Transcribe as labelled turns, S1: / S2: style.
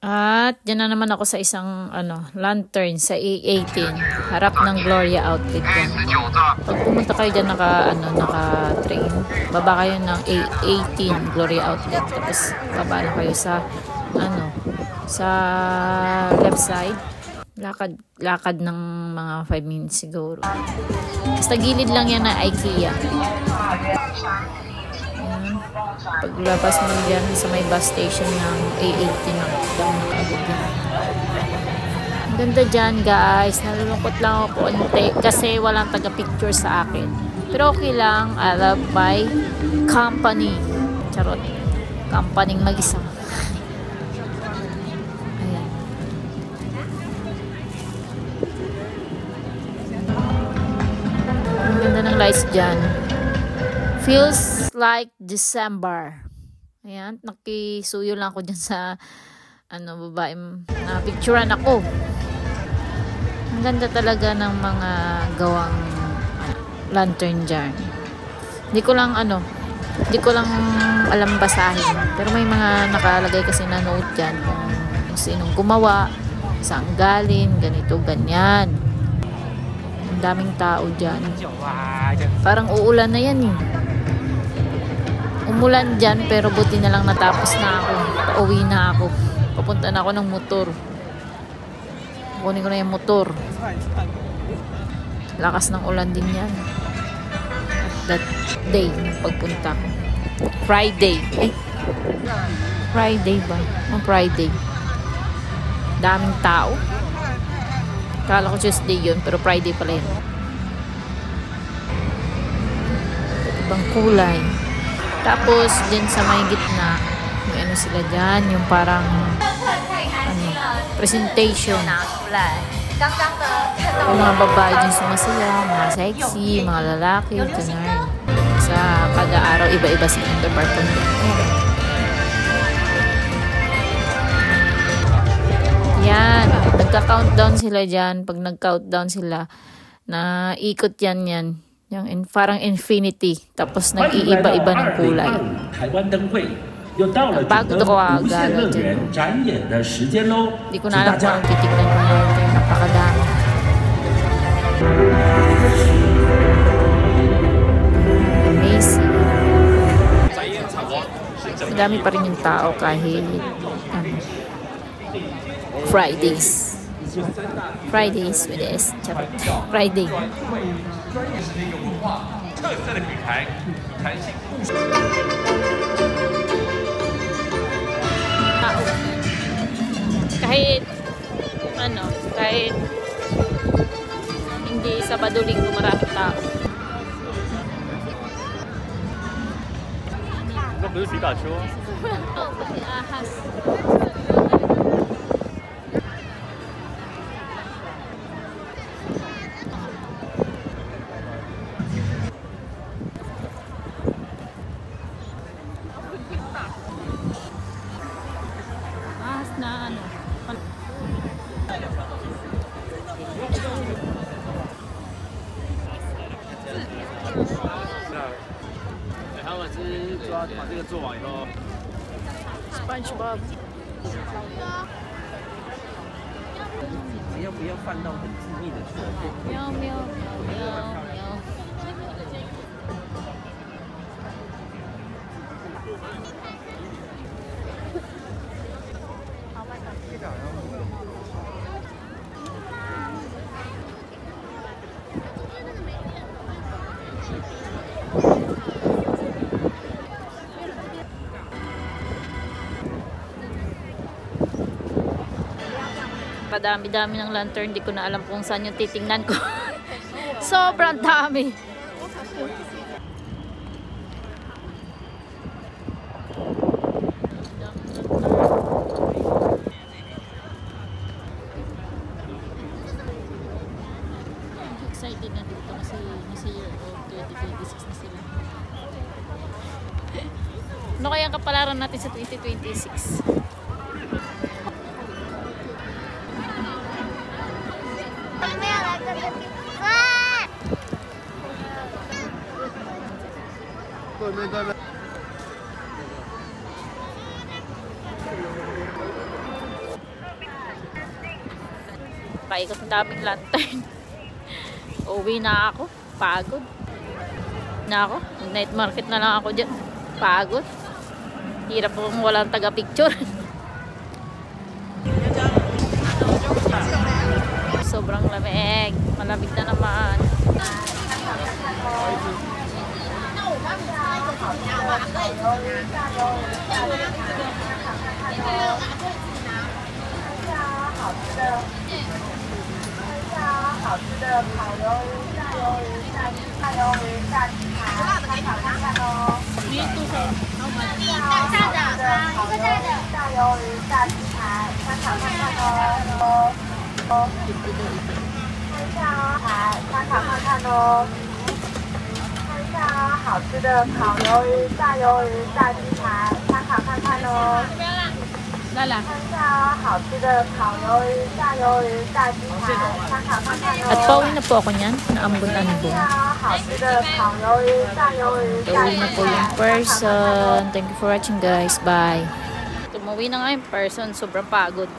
S1: At dyan na naman ako sa isang lantern sa A18, harap ng Gloria Outlet yan. Pag pumunta kayo dyan naka-train, baba kayo ng A18 Gloria Outlet, tapos baba na kayo sa sa left side. Lakad ng mga 5 minutes siguro. Basta gilid lang yan na IKEA. Paglabas mo dyan sa may bus station ng A18 na kaagad yan. Ang ganda dyan guys. Nalulungkot lang ako konti kasi walang taga-picture sa akin. Pero okay lang. I love my company. Charot. Company mag-isa. Ayan. Ang ganda ng lights dyan. Feels like December. Ayan, nakisuyo lang ako dyan sa babae na picturean ako. Ang ganda talaga ng mga gawang lantern dyan. Hindi ko lang alam basahin. Pero may mga nakalagay kasi na note dyan kung sinong gumawa, saan galing, ganito, ganyan. Ang daming tao dyan. Parang uulan na yan eh. Umulan dyan pero buti na lang natapos na ako. Pauwi na ako. Papunta na ako ng motor. Kunin ko na yung motor. Lakas ng ulan din yan. At that day, pagpunta ko. Friday. Friday ba? Friday. Daming tao. Kala ko Tuesday yun, pero Friday pala yun. Ibang kulay. Tapos, dyan sa may gitna, may sila dyan, yung parang, presentation. Yung mga babae dyan sumasaya, mga sexy, mga lalaki, ganyan. Sa kada araw, iba-iba sa department. Yan. Nagka-countdown sila dyan. Pag nag-countdown sila, na ikot yan. Yung parang infinity. Tapos nag-iiba-iba ng kulay. Pagod ako agad dyan. Hindi ko na alam kung anong titignan ko natin. Napakadami. Amazing. Madami pa rin yung tao kahit Fridays with S. Friday. Kahit hindi Sabado Linggo maraming tao.
S2: Ito ba yung Pikachu?
S1: Ahas. Na SpongeBob
S3: 要不要放到很致密的设备？
S1: 喵喵喵喵。Padami-dami ng lantern, di ko na alam kung saan yung titingnan ko. Sobrang dami. Excited na dito kasi nasa year of 2026 na sila. Ano kaya ang kapalaran natin sa 2026? nakaikot ng daming lantern. Uwi na ako. Pagod. Na ako. Night market na lang ako dyan. Pagod. Hirap kung walang taga-picture. Sobrang lamig. Malamig na naman. At pauwi na po ako niyan, naambon-ambon. Pauwi na po yung person. Thank you for watching guys. Bye. Tumuwi na nga yung person. Sobrang pagod.